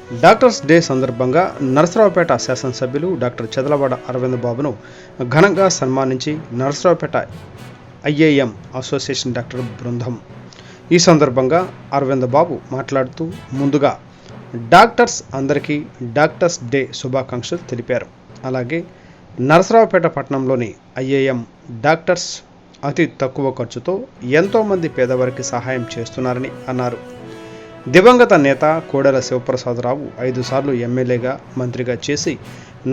Doctors day సందర్భంగా నరసరావుపేట శాసనసభ్యులు doctor Chadalavada Arvind బాబును ఘనంగా సన్మానించి నరసరావుపేట ఐఏఎం అసోసియేషన్ డాక్టర్ బృందం. ఈ సందర్భంగా అరవింద్ బాబు మాట్లాడుతూ ముందుగా డాక్టర్స్ అందరికీ డాక్టర్స్ డే శుభాకాంక్షలు తెలిపారు. అలాగే నరసరావుపేట పట్టణంలోని ఐఏఎం డాక్టర్స్ అతి తక్కువ ఖర్చుతో ఎంతోమంది పేదవారికి సహాయం చేస్తున్నారని అన్నారు. దివంగత నేత కోడెల శివప్రసాదరావు 5 సార్లు ఎమ్మెల్యేగా మంత్రిగా చేసి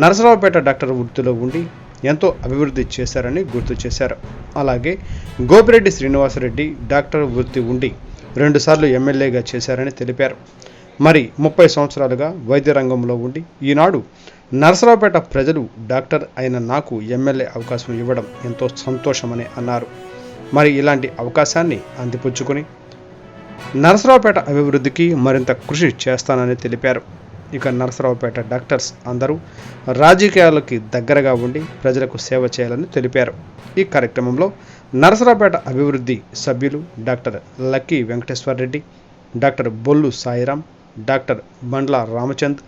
నరసరావుపేట డాక్టర్ వృత్తిలో ఉండి ఎంతో అభివృద్ధి చేశారని గుర్తు చేశారు. అలాగే గోపిరెడ్డి శ్రీనివాసరెడ్డి డాక్టర్ వృత్తి ఉండి 2 సార్లు ఎమ్మెల్యేగా చేశారని తెలిపారు. మరి 30 సంవత్సరాలుగా వైద్య రంగంలో ఉండి ఈనాడు నరసరావుపేట ప్రజలు డాక్టర్ అయిన నాకు ఎమ్మెల్యే అవకాశం ఇవ్వడం ఎంతో సంతోషమని అన్నారు. మరి ఇలాంటి అవకాశాన్ని అందిపుచ్చుకొని నరసరావుపేట అభివృద్ధికి మరింత కృషి చేస్తానని తెలిపారు. ఇక నరసరావుపేట డాక్టర్స్ అందరూ రాజకీయాలకి దగ్గరగా ఉండి ప్రజలకు సేవ చేయాలని తెలిపారు. ఈ కార్యక్రమంలో నరసరావుపేట అభివృద్ధి సభ్యులు doctor Lakki Venkateswara Reddy, doctor Bollu Sairam, doctor Bandla Ramachand,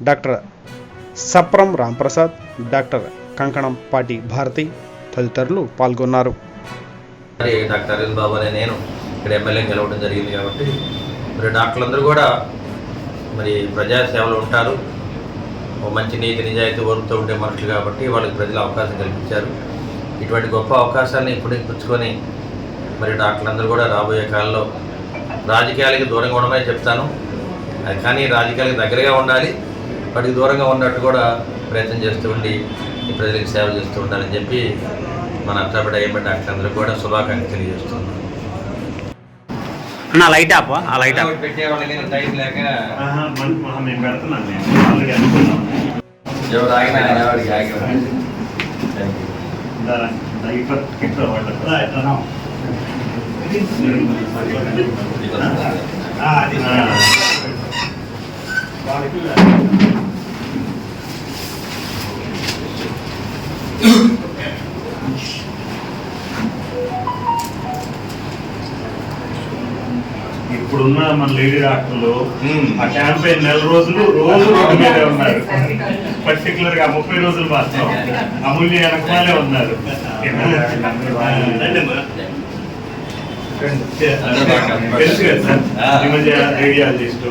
doctor Sapram Ramprasad, doctor Kankanampati Bharati తదితరులు పాల్గొన్నారు. డాక్టర్ అరవింద్ బాబు అనే నేను ఇక్కడ ఎమ్మెల్యే గెలవడం జరిగింది కాబట్టి మరి డాక్టర్లందరూ కూడా మరి ప్రజాసేవలు ఉంటారు. మంచి నీతి నిజాయితీ వరుపుతూ ఉండే మనుషులు కాబట్టి వాళ్ళకి ప్రజలు అవకాశం కల్పించారు. ఇటువంటి గొప్ప అవకాశాన్ని ఇప్పుడు పుచ్చుకొని మరి డాక్టర్లందరూ కూడా రాబోయే కాలంలో రాజకీయాలకి దూరంగా ఉండమని చెప్తాను. కానీ రాజకీయాలకు దగ్గరగా ఉండాలి, వాటికి దూరంగా ఉన్నట్టు కూడా ప్రయత్నం చేస్తూ ఉండి ఈ ప్రజలకు సేవ చేస్తూ ఉండాలని చెప్పి మన నరసరావుపేట ఐఏఎం డాక్టర్లందరూ కూడా శుభాకాంక్షలు తెలియజేస్తున్నాను. నా లైట్ ఆప్ ఆ లైట్ ఆప్ పెట్టేవాళ్ళకి టైం లేక నేను పెడుతున్నాను. నేను ఆల్రెడీ అనుకున్నాను. ఎవరు ఆగినా ఎవరికి ఆగి ఇప్పుడున్న మన లేడీ డాక్టర్లు ఆ క్యాంపెయిన్ 4 రోజులు రోజు రోడ్డు మీదే ఉన్నారు. పర్టికులర్ గా 30 రోజులు మాత్రం అమూల్య వెనకమాలే ఉన్నారు. తెలుసు కదా సార్, ఈ మధ్య రేడియాలజిస్టు